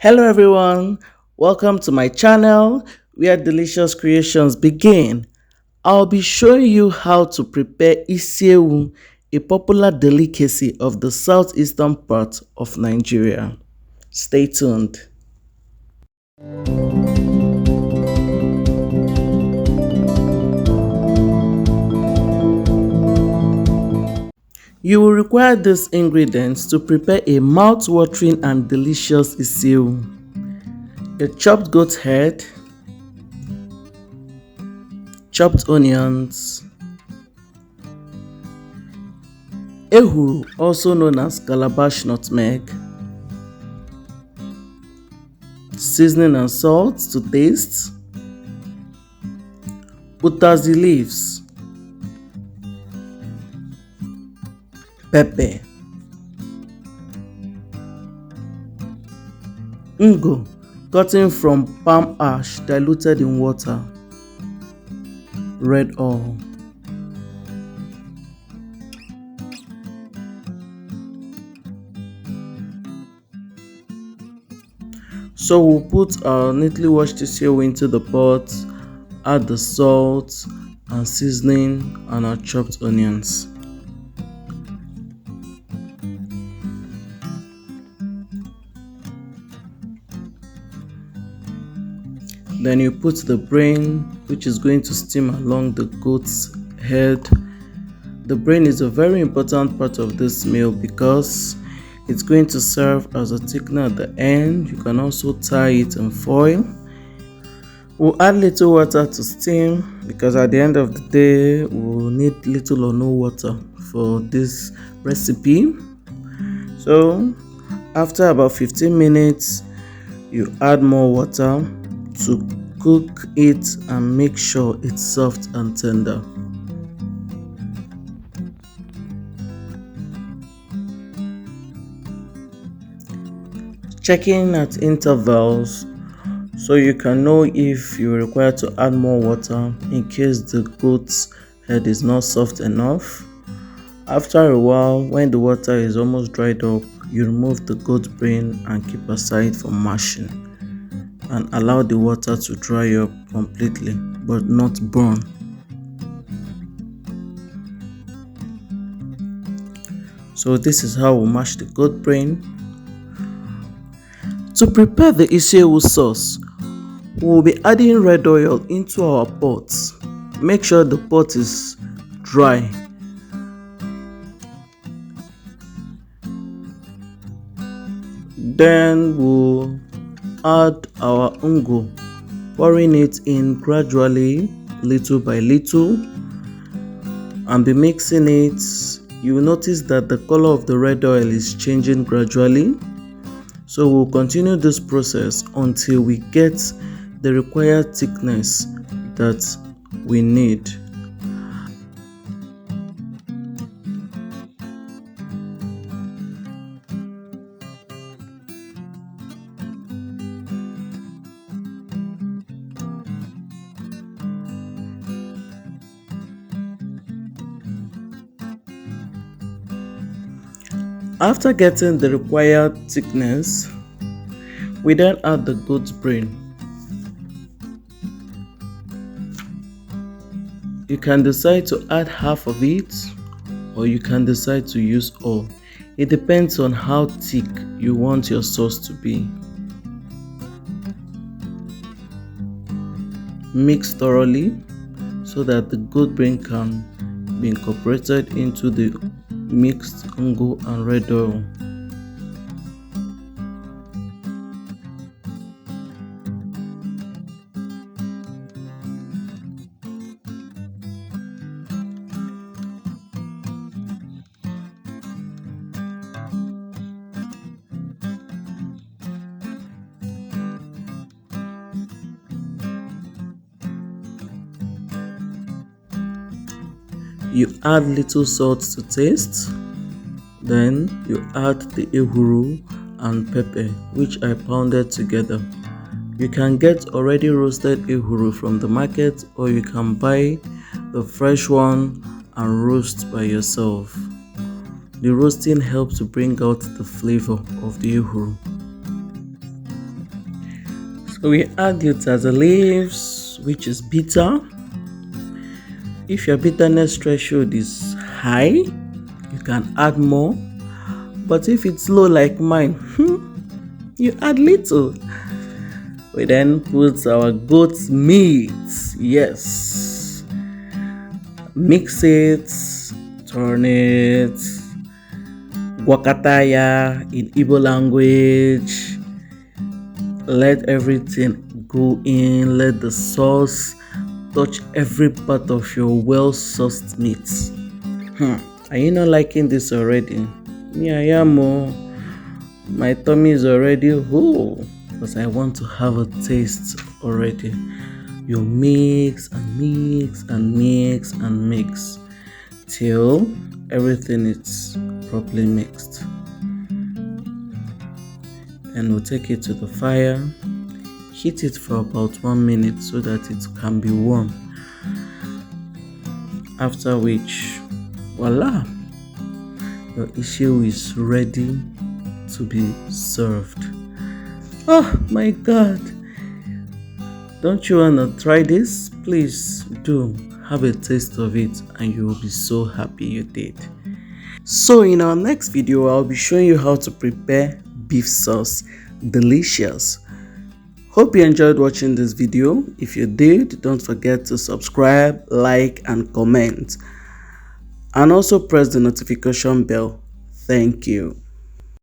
Hello everyone, welcome to my channel where delicious creations begin. I'll be showing you how to prepare Isiewu, a popular delicacy of the southeastern part of Nigeria. Stay tuned. You will require these ingredients to prepare a mouth-watering and delicious Isiewu: a chopped goat head, chopped onions, Ehuru, also known as calabash nutmeg, seasoning and salt to taste, Utazi leaves, pepper, ngo, gotten from palm ash diluted in water, red oil. So we'll put our neatly washed Isiewu into the pot, add the salt and seasoning and our chopped onions. Then you put the brain, which is going to steam along the goat's head. The brain is a very important part of this meal because it's going to serve as a thickener at the end. You can also tie it in foil. We'll add little water to steam because at the end of the day, we'll need little or no water for this recipe. So after about 15 minutes, you add more water to cook it and make sure it's soft and tender. Checking at intervals so you can know if you require to add more water in case the goat's head is not soft enough. After a while, when the water is almost dried up, you remove the goat brain and keep aside for mashing and allow the water to dry up completely but not burn. So this is how we mash the goat brain. To prepare the Isiewu sauce, we will be adding red oil into our pot. Make sure the pot is dry. Then we'll add our ngo, pouring it in gradually, little by little, and be mixing it. You will notice that the color of the red oil is changing gradually. So we'll continue this process until we get the required thickness that we need. After getting the required thickness, we then add the goat's brain. You can decide to add half of it or you can decide to use all. It depends on how thick you want your sauce to be. Mix thoroughly so that the goat brain can be incorporated into the mixed ngo and red oil. You add little salt to taste. Then you add the ehuru and pepper, which I pounded together. You can get already roasted ehuru from the market or you can buy the fresh one and roast by yourself. The roasting helps to bring out the flavor of the ehuru. So we add the Utazi leaves, which is bitter. If your bitterness threshold is high, you can add more. But if it's low like mine, you add little. We then put our goat's meat. Yes. Mix it, turn it, guacataya in Igbo language. Let everything go in. Let the sauce touch every part of your well-sauced meat. Are you not liking this already? Me, I am. My tummy is already whole because I want to have a taste already. You mix and mix and mix and mix till everything is properly mixed. And we'll take it to the fire. Heat it for about 1 minute so that it can be warm. After which, voila, your Isiewu is ready to be served. Oh my God! Don't you want to try this? Please do. Have a taste of it and you will be so happy you did. So in our next video, I'll be showing you how to prepare beef sauce. Delicious. Hope you enjoyed watching this video. If you did, don't forget to subscribe, like and comment. And also press the notification bell. Thank you.